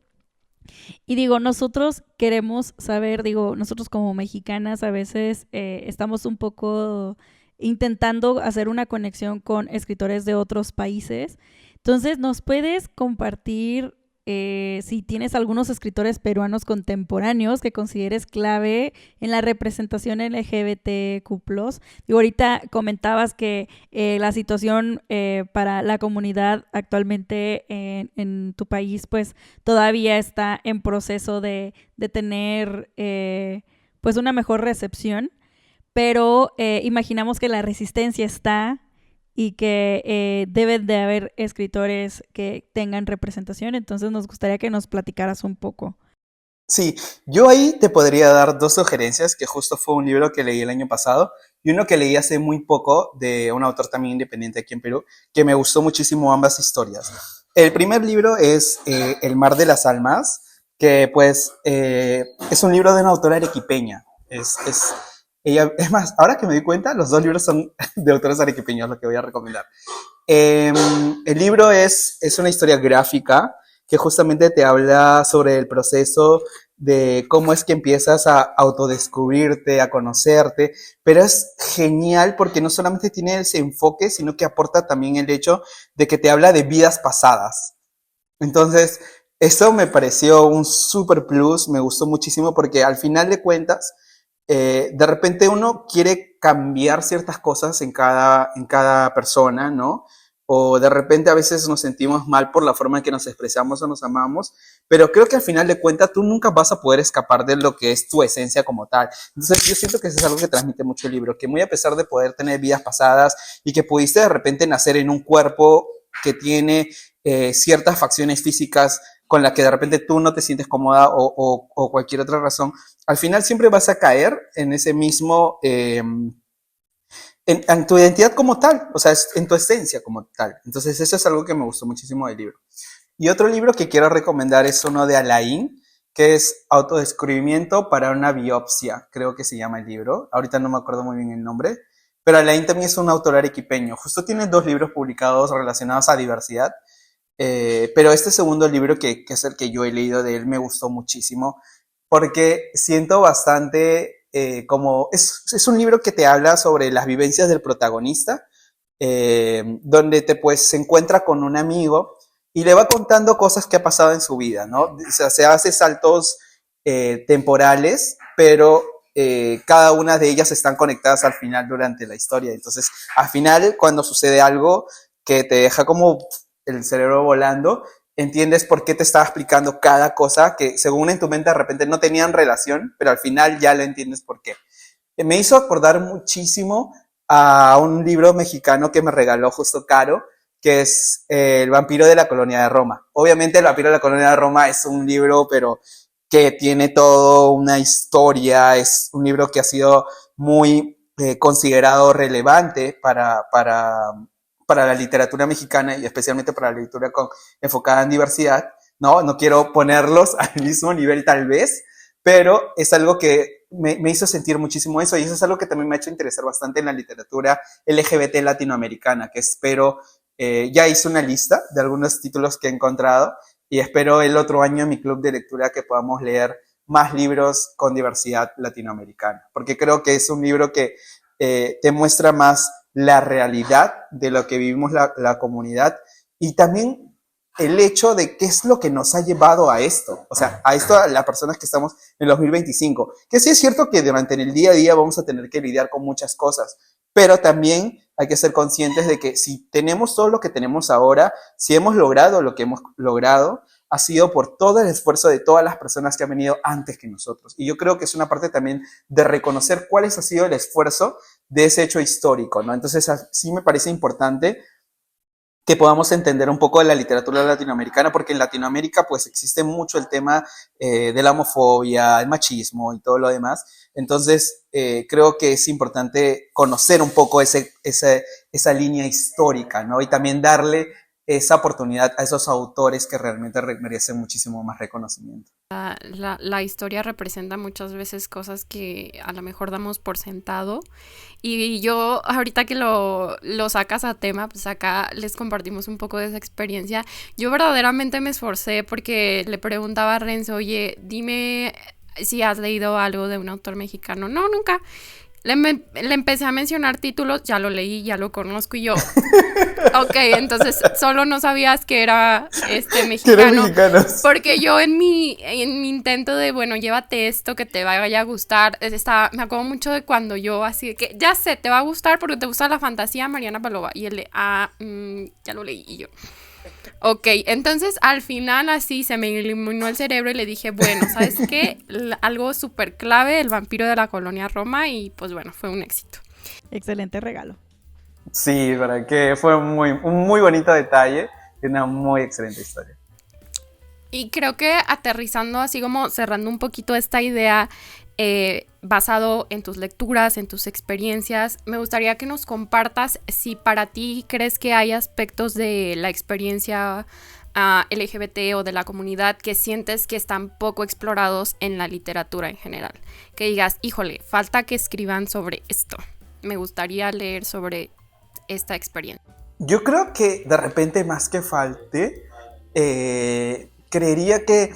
Y digo, nosotros queremos saber, digo, nosotros como mexicanas a veces estamos un poco intentando hacer una conexión con escritores de otros países. Entonces, ¿nos puedes compartir si tienes algunos escritores peruanos contemporáneos que consideres clave en la representación LGBTQ+? Digo, ahorita comentabas que la situación para la comunidad actualmente en tu país, pues todavía está en proceso de tener pues una mejor recepción, pero imaginamos que la resistencia está y que deben de haber escritores que tengan representación. Entonces nos gustaría que nos platicaras un poco. Sí, yo ahí te podría dar dos sugerencias, que justo fue un libro que leí el año pasado y uno que leí hace muy poco de un autor también independiente aquí en Perú, que me gustó muchísimo ambas historias. El primer libro es El mar de las almas, que pues es un libro de una autora arequipeña. Ella, es más, ahora que me di cuenta, los dos libros son de autores arequipeños, lo que voy a recomendar. El libro es una historia gráfica que justamente te habla sobre el proceso de cómo es que empiezas a autodescubrirte, a conocerte, pero es genial porque no solamente tiene ese enfoque, sino que aporta también el hecho de que te habla de vidas pasadas. Entonces, eso me pareció un super plus, me gustó muchísimo porque al final de cuentas, de repente uno quiere cambiar ciertas cosas en cada persona, ¿no? O de repente a veces nos sentimos mal por la forma en que nos expresamos o nos amamos, pero creo que al final de cuentas tú nunca vas a poder escapar de lo que es tu esencia como tal. Entonces yo siento que eso es algo que transmite mucho el libro, que muy a pesar de poder tener vidas pasadas y que pudiste de repente nacer en un cuerpo que tiene ciertas facciones físicas con las que de repente tú no te sientes cómoda o cualquier otra razón, al final siempre vas a caer en ese mismo, en tu identidad como tal, o sea, en tu esencia como tal. Entonces eso es algo que me gustó muchísimo del libro. Y otro libro que quiero recomendar es uno de Alain, que es Autodescubrimiento para una biopsia, creo que se llama el libro. Ahorita no me acuerdo muy bien el nombre, pero Alain también es un autor arequipeño. Justo tiene 2 libros publicados relacionados a diversidad. Pero este segundo libro, que es el que yo he leído de él, me gustó muchísimo, porque siento bastante como... Es un libro que te habla sobre las vivencias del protagonista, donde pues, se encuentra con un amigo y le va contando cosas que ha pasado en su vida, ¿no? O sea, se hace saltos temporales, pero cada una de ellas están conectadas al final durante la historia. Entonces, al final, cuando sucede algo que te deja como el cerebro volando, entiendes por qué te estaba explicando cada cosa que según en tu mente de repente no tenían relación, pero al final ya lo entiendes por qué. Me hizo acordar muchísimo a un libro mexicano que me regaló justo Caro, que es El vampiro de la colonia de Roma. Obviamente El vampiro de la colonia de Roma es un libro, pero que tiene toda una historia, es un libro que ha sido muy considerado relevante para la literatura mexicana y especialmente para la literatura enfocada en diversidad, ¿no? No quiero ponerlos al mismo nivel tal vez, pero es algo que me hizo sentir muchísimo eso, y eso es algo que también me ha hecho interesar bastante en la literatura LGBT latinoamericana, que espero, ya hice una lista de algunos títulos que he encontrado, y espero el otro año en mi club de lectura que podamos leer más libros con diversidad latinoamericana, porque creo que es un libro que te muestra más la realidad de lo que vivimos la comunidad, y también el hecho de qué es lo que nos ha llevado a esto, o sea, a esto, a las personas que estamos en el 2025, que sí es cierto que durante el día a día vamos a tener que lidiar con muchas cosas, pero también hay que ser conscientes de que si tenemos todo lo que tenemos ahora, si hemos logrado lo que hemos logrado, ha sido por todo el esfuerzo de todas las personas que han venido antes que nosotros. Y yo creo que es una parte también de reconocer cuál ha sido el esfuerzo de ese hecho histórico, ¿no? Entonces, sí me parece importante que podamos entender un poco de la literatura latinoamericana, porque en Latinoamérica pues existe mucho el tema de la homofobia, el machismo y todo lo demás. Entonces creo que es importante conocer un poco esa línea histórica, ¿no? Y también darle esa oportunidad a esos autores que realmente merecen muchísimo más reconocimiento. La historia representa muchas veces cosas que a lo mejor damos por sentado, y yo ahorita que lo sacas a tema, pues acá les compartimos un poco de esa experiencia. Yo verdaderamente me esforcé porque le preguntaba a Renzo, oye, dime si has leído algo de un autor mexicano. No, nunca. Le empecé a mencionar títulos, ya lo leí, ya lo conozco, y yo, ok, entonces solo no sabías que era mexicano, porque yo en mi intento de, bueno, llévate esto que te vaya a gustar, me acuerdo mucho de cuando yo así de que, ya sé, te va a gustar porque te gusta la fantasía, Mariana Palova, y él de, ya lo leí, y yo, ok, entonces al final así se me iluminó el cerebro y le dije, bueno, ¿sabes qué? Algo súper clave, El vampiro de la colonia Roma, y pues bueno, fue un éxito. Excelente regalo. Sí, para que fue un muy bonito detalle y una muy excelente historia. Y creo que aterrizando, así como cerrando un poquito esta idea, basado en tus lecturas, en tus experiencias, me gustaría que nos compartas si para ti crees que hay aspectos de la experiencia LGBT o de la comunidad que sientes que están poco explorados en la literatura en general. Que digas, híjole, falta que escriban sobre esto. Me gustaría leer sobre esta experiencia. Yo creo que de repente, más que falte, creería que,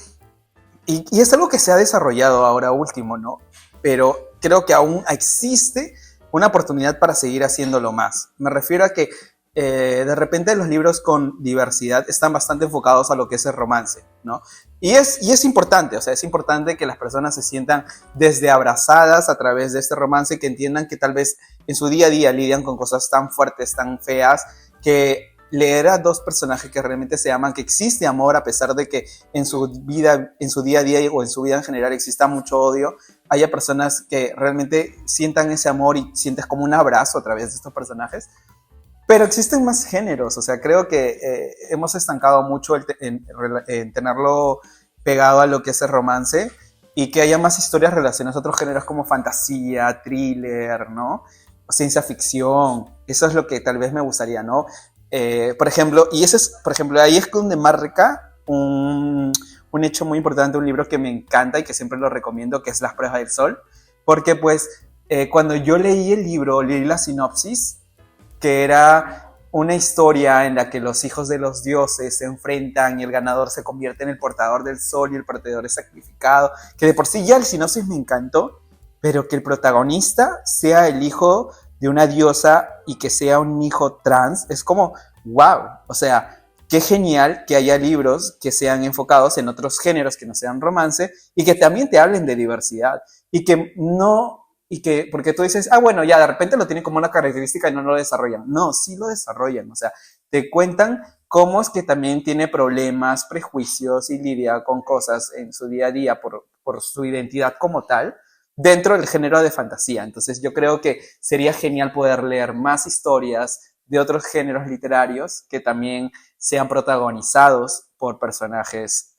y es algo que se ha desarrollado ahora último, ¿no? Pero creo que aún existe una oportunidad para seguir haciéndolo más. Me refiero a que de repente los libros con diversidad están bastante enfocados a lo que es el romance, ¿no? Y es importante, o sea, es importante que las personas se sientan desde abrazadas a través de este romance, que entiendan que tal vez en su día a día lidian con cosas tan fuertes, tan feas, que leer a dos personajes que realmente se aman, que existe amor a pesar de que en su vida, en su día a día o en su vida en general exista mucho odio, haya personas que realmente sientan ese amor y sientes como un abrazo a través de estos personajes. Pero existen más géneros, o sea, creo que hemos estancado mucho en tenerlo pegado a lo que es el romance, y que haya más historias relacionadas a otros géneros como fantasía, thriller, ¿no? Ciencia ficción. Eso es lo que tal vez me gustaría, ¿no? Por ejemplo, ahí es donde marca un hecho muy importante, un libro que me encanta y que siempre lo recomiendo, que es Las pruebas del sol, porque pues cuando yo leí el libro, leí la sinopsis, que era una historia en la que los hijos de los dioses se enfrentan y el ganador se convierte en el portador del sol y el perdedor es sacrificado, que de por sí ya el sinopsis me encantó, pero que el protagonista sea el hijo de una diosa y que sea un hijo trans, es como, wow, o sea, qué genial que haya libros que sean enfocados en otros géneros que no sean romance y que también te hablen de diversidad y que no... Y que, porque tú dices, bueno, ya de repente lo tienen como una característica y no lo desarrollan. No, sí lo desarrollan. O sea, te cuentan cómo es que también tiene problemas, prejuicios y lidia con cosas en su día a día por su identidad como tal dentro del género de fantasía. Entonces yo creo que sería genial poder leer más historias de otros géneros literarios que también sean protagonizados por personajes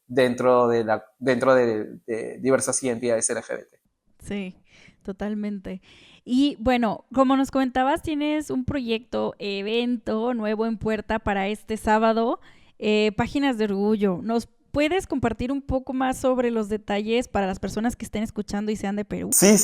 dentro de diversas identidades LGBT. Sí, totalmente. Y bueno, como nos comentabas, tienes un proyecto, evento nuevo en puerta para este sábado, Páginas de Orgullo. ¿Nos puedes compartir un poco más sobre los detalles para las personas que estén escuchando y sean de Perú? Sí,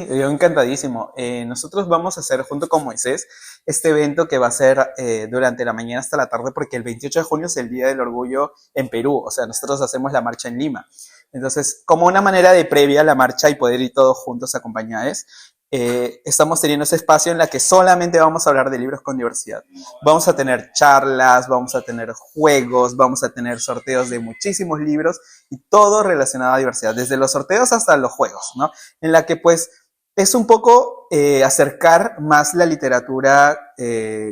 yo encantadísimo. Nosotros vamos a hacer junto con Moisés este evento que va a ser durante la mañana hasta la tarde porque el 28 de junio es el Día del Orgullo en Perú. O sea, nosotros hacemos la marcha en Lima. Entonces, como una manera de previa a la marcha y poder ir todos juntos acompañados, estamos teniendo ese espacio en la que solamente vamos a hablar de libros con diversidad. Vamos a tener charlas, vamos a tener juegos, vamos a tener sorteos de muchísimos libros y todo relacionado a diversidad, desde los sorteos hasta los juegos, ¿no? En la que pues es un poco acercar más la literatura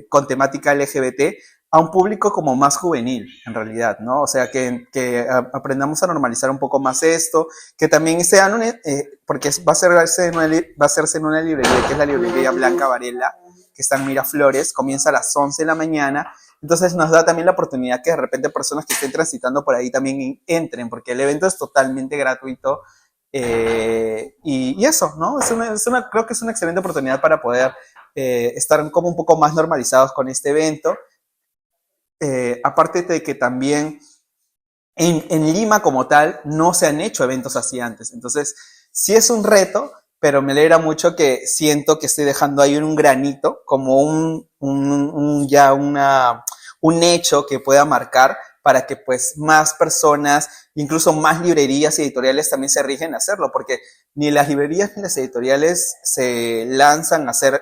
con temática LGBT a un público como más juvenil, en realidad, ¿no? O sea, que aprendamos a normalizar un poco más esto, que también sean, porque va a hacerse en una librería, que es la librería Blanca Varela, que está en Miraflores, comienza a las 11 de la mañana, entonces nos da también la oportunidad que de repente personas que estén transitando por ahí también entren, porque el evento es totalmente gratuito, y eso, ¿no? Creo que es una excelente oportunidad para poder estar como un poco más normalizados con este evento. Aparte de que también en Lima como tal no se han hecho eventos así antes, entonces sí es un reto, pero me alegra mucho que siento que estoy dejando ahí un granito, como un hecho que pueda marcar para que pues más personas, incluso más librerías y editoriales también se rigen a hacerlo, porque ni las librerías ni las editoriales se lanzan a hacer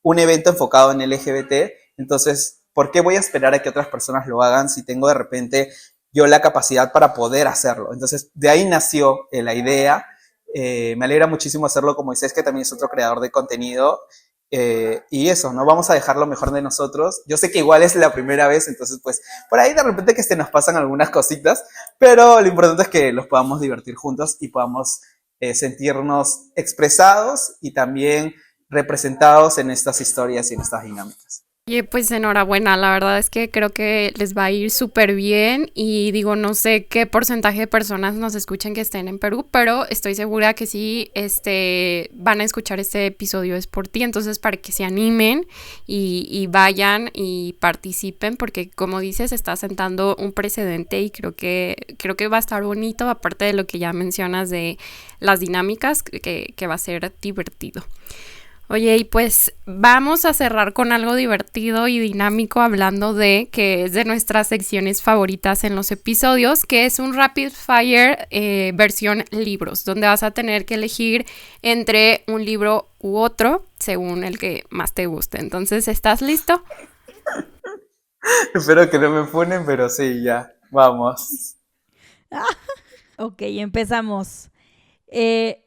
un evento enfocado en LGBT, entonces ¿por qué voy a esperar a que otras personas lo hagan si tengo de repente yo la capacidad para poder hacerlo? Entonces, de ahí nació la idea. Me alegra muchísimo hacerlo con Moisés, que también es otro creador de contenido. Y eso, ¿no? Vamos a dejar lo mejor de nosotros. Yo sé que igual es la primera vez, entonces, pues, por ahí de repente que se nos pasan algunas cositas, pero lo importante es que los podamos divertir juntos y podamos sentirnos expresados y también representados en estas historias y en estas dinámicas. Oye, pues enhorabuena, la verdad es que creo que les va a ir súper bien y digo, no sé qué porcentaje de personas nos escuchen que estén en Perú, pero estoy segura que sí van a escuchar este episodio es por ti, entonces para que se animen y vayan y participen, porque como dices, está sentando un precedente y creo que va a estar bonito, aparte de lo que ya mencionas de las dinámicas, que va a ser divertido. Oye, y pues vamos a cerrar con algo divertido y dinámico hablando que es de nuestras secciones favoritas en los episodios, que es un Rapid Fire versión libros, donde vas a tener que elegir entre un libro u otro según el que más te guste. Entonces, ¿estás listo? Espero que no me funen, pero sí, ya, vamos. Ok, empezamos.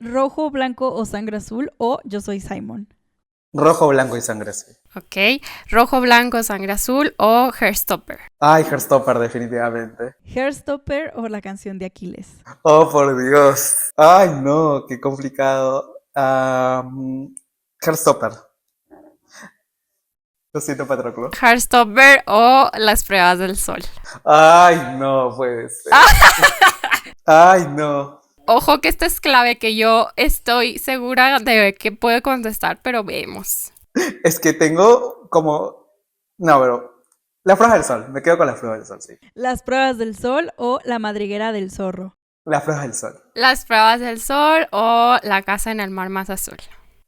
Rojo, blanco o sangre azul o Yo soy Simon. Rojo, blanco y sangre azul. Ok, rojo, blanco, sangre azul o Heartstopper. Ay, Heartstopper, definitivamente. Heartstopper o la canción de Aquiles. Oh, por Dios. Ay, no, qué complicado. Heartstopper. Lo siento, Patroclo. Heartstopper o Las pruebas del sol. Ay, no puede ser. Ay, no. Ojo que esta es clave, que yo estoy segura de que puedo contestar, pero vemos. Es que tengo como... No, pero... Las pruebas del sol. Me quedo con las pruebas del sol, sí. Las pruebas del sol o La madriguera del zorro. Las pruebas del sol. Las pruebas del sol o La casa en el mar más azul.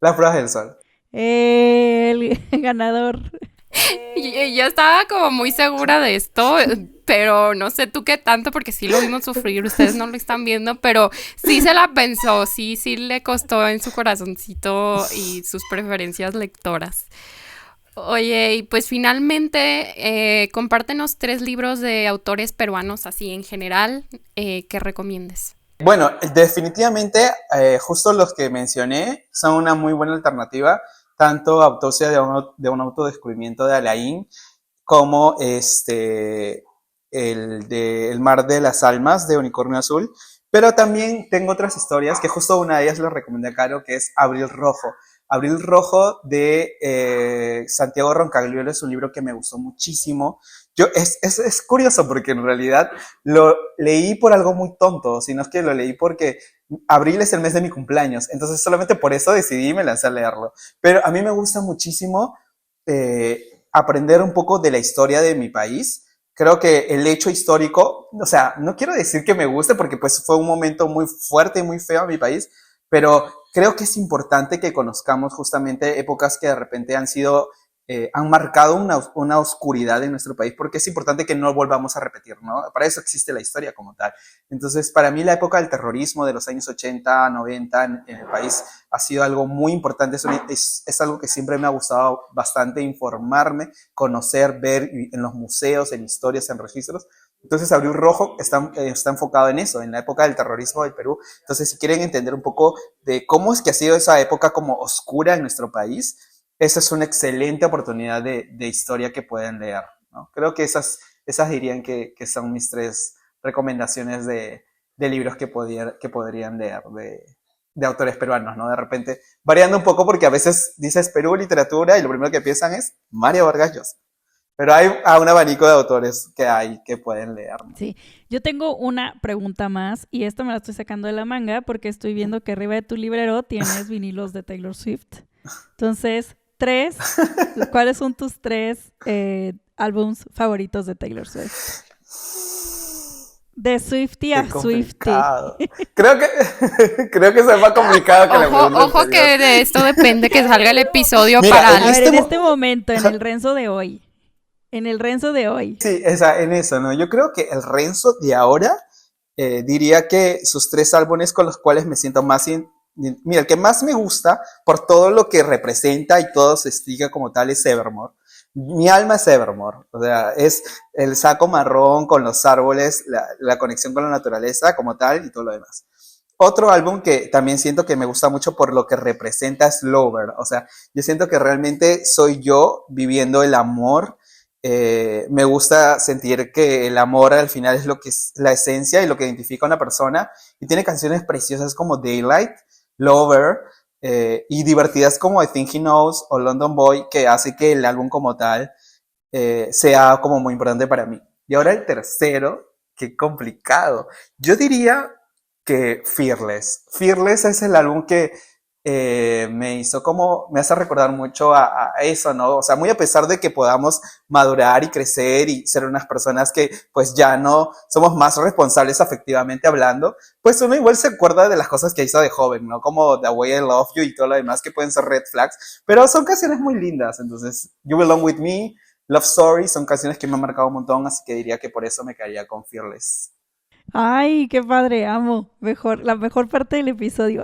Las pruebas del sol. El ganador. Y yo estaba como muy segura de esto, pero no sé tú qué tanto, porque sí lo vimos sufrir, ustedes no lo están viendo, pero sí se la pensó, sí le costó en su corazoncito y sus preferencias lectoras. Oye, y pues finalmente, compártenos 3 libros de autores peruanos así en general que recomiendes. Bueno, definitivamente, justo los que mencioné son una muy buena alternativa, tanto Autopsia de un autodescubrimiento de Alain, como el de El mar de las almas de Unicornio Azul, pero también tengo otras historias que justo una de ellas les recomendé a Caro, que es Abril Rojo. Abril Rojo de Santiago Roncagliolo es un libro que me gustó muchísimo. Es curioso porque en realidad lo leí por algo muy tonto, sino es que lo leí porque abril es el mes de mi cumpleaños, entonces solamente por eso decidí y me lancé a leerlo. Pero a mí me gusta muchísimo aprender un poco de la historia de mi país. Creo que el hecho histórico, o sea, no quiero decir que me guste porque pues fue un momento muy fuerte y muy feo en mi país, pero creo que es importante que conozcamos justamente épocas que de repente han marcado una oscuridad en nuestro país, porque es importante que no volvamos a repetir, ¿no? Para eso existe la historia como tal. Entonces, para mí la época del terrorismo de los años 80, 90 en el país ha sido algo muy importante, es algo que siempre me ha gustado bastante informarme, conocer, ver en los museos, en historias, en registros. Entonces, Abril Rojo está enfocado en eso, en la época del terrorismo del Perú. Entonces, si quieren entender un poco de cómo es que ha sido esa época como oscura en nuestro país, esa es una excelente oportunidad de historia que pueden leer, ¿no? Creo que esas dirían que son mis 3 recomendaciones de libros que podrían leer de autores peruanos, ¿no? De repente, variando un poco porque a veces dices Perú, literatura, y lo primero que piensan es Mario Vargas Llosa. Pero hay un abanico de autores que pueden leer, ¿no? Sí, yo tengo una pregunta más y esta me la estoy sacando de la manga porque estoy viendo que arriba de tu librero tienes vinilos de Taylor Swift. Entonces, ¿cuáles son tus 3 álbums favoritos de Taylor Swift? De Swiftie a Swiftie. Creo que es más complicado que Ojo que de esto depende que salga el episodio. Mira, para... A ver, en este momento, en el Renzo de hoy. Sí, en eso, ¿no? Yo creo que el Renzo de ahora, diría que sus 3 álbumes con los cuales me siento más... Mira, el que más me gusta, por todo lo que representa y todo se estiga como tal, es Evermore. Mi alma es Evermore, o sea, es el saco marrón con los árboles, la conexión con la naturaleza como tal y todo lo demás. Otro álbum que también siento que me gusta mucho por lo que representa es Lover, o sea, yo siento que realmente soy yo viviendo el amor. Me gusta sentir que el amor al final es lo que es la esencia y lo que identifica a una persona, y tiene canciones preciosas como Daylight, Lover, y divertidas como I Think He Knows o London Boy, que hace que el álbum como tal sea como muy importante para mí. Y ahora el tercero, qué complicado. Yo diría que Fearless. Fearless es el álbum que me hace recordar mucho a eso, ¿no? O sea, muy a pesar de que podamos madurar y crecer y ser unas personas que pues ya no somos más responsables afectivamente hablando, pues uno igual se acuerda de las cosas que hizo de joven, ¿no? Como The Way I Love You y todo lo demás que pueden ser red flags, pero son canciones muy lindas. Entonces, You Belong With Me, Love Story, son canciones que me han marcado un montón, así que diría que por eso me quedaría con Fearless. Ay, qué padre, amo. La mejor parte del episodio.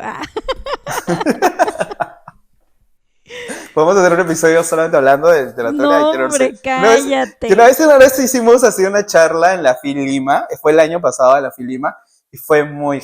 Podemos hacer un episodio solamente hablando de literatura no, y Taylor Swift. Cállate. Una vez hicimos así una charla en la FIL Lima, fue el año pasado de la FIL Lima, y fue muy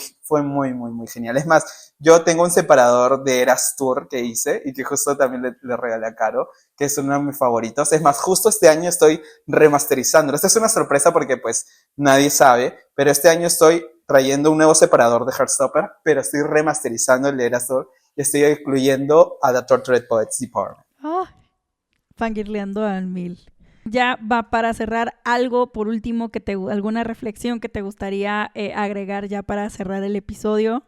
genial. Es más, yo tengo un separador de Eras Tour que hice y que justo también le regalé a Caro, que es uno de mis favoritos. Es más, justo este año estoy remasterizando. Esta es una sorpresa porque pues nadie sabe, pero este año estoy trayendo un nuevo separador de Heartstopper, pero estoy remasterizando el de Eras Tour y estoy incluyendo a The Tortured Poets Department. Fangirleando al 1000. Ya va para cerrar algo, por último, alguna reflexión que te gustaría agregar ya para cerrar el episodio.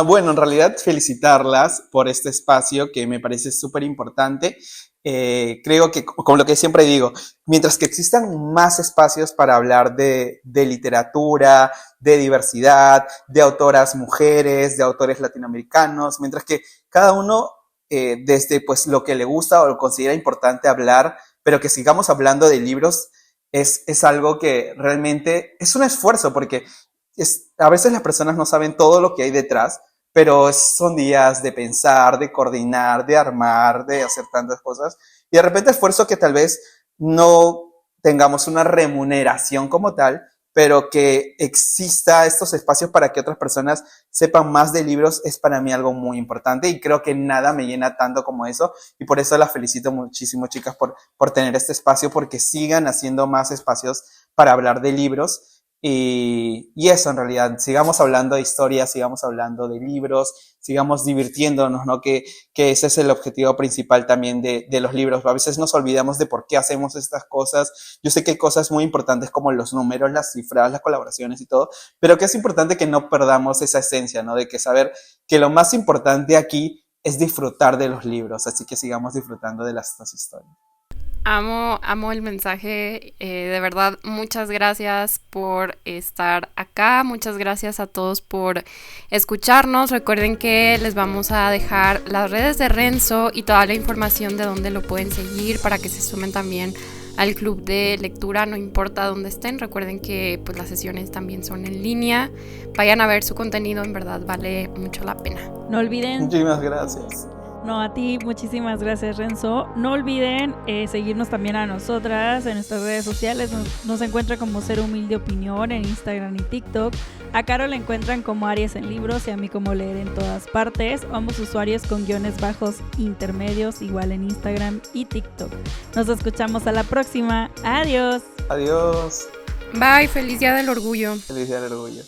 Bueno, en realidad felicitarlas por este espacio que me parece súper importante. Creo que, como lo que siempre digo, mientras que existan más espacios para hablar de literatura, de diversidad, de autoras mujeres, de autores latinoamericanos, mientras que cada uno, desde pues lo que le gusta o lo considera importante hablar, pero que sigamos hablando de libros es algo que realmente es un esfuerzo, porque a veces las personas no saben todo lo que hay detrás, pero son días de pensar, de coordinar, de armar, de hacer tantas cosas, y de repente esfuerzo que tal vez no tengamos una remuneración como tal, pero que exista estos espacios para que otras personas sepan más de libros es para mí algo muy importante, y creo que nada me llena tanto como eso, y por eso las felicito muchísimo, chicas, por tener este espacio, porque sigan haciendo más espacios para hablar de libros. Y eso en realidad, sigamos hablando de historias, sigamos hablando de libros, sigamos divirtiéndonos, ¿no? Que ese es el objetivo principal también de los libros. A veces nos olvidamos de por qué hacemos estas cosas. Yo sé que hay cosas muy importantes como los números, las cifras, las colaboraciones y todo, pero que es importante que no perdamos esa esencia, ¿no? De que saber que lo más importante aquí es disfrutar de los libros, así que sigamos disfrutando de las historias. Amo el mensaje, de verdad, muchas gracias por estar acá, muchas gracias a todos por escucharnos. Recuerden que les vamos a dejar las redes de Renzo y toda la información de dónde lo pueden seguir para que se sumen también al club de lectura, no importa dónde estén. Recuerden que pues las sesiones también son en línea, vayan a ver su contenido, en verdad vale mucho la pena. No olviden. Muchísimas gracias. No, a ti, muchísimas gracias, Renzo. No olviden seguirnos también a nosotras en nuestras redes sociales. Nos encuentran como Ser Humilde Opinión en Instagram y TikTok. A Caro la encuentran como Aries en Libros y a mí como Leer en Todas Partes. Ambos usuarios con _intermedios, igual en Instagram y TikTok. Nos escuchamos a la próxima. Adiós. Adiós. Bye, feliz Día del Orgullo. Feliz Día del Orgullo.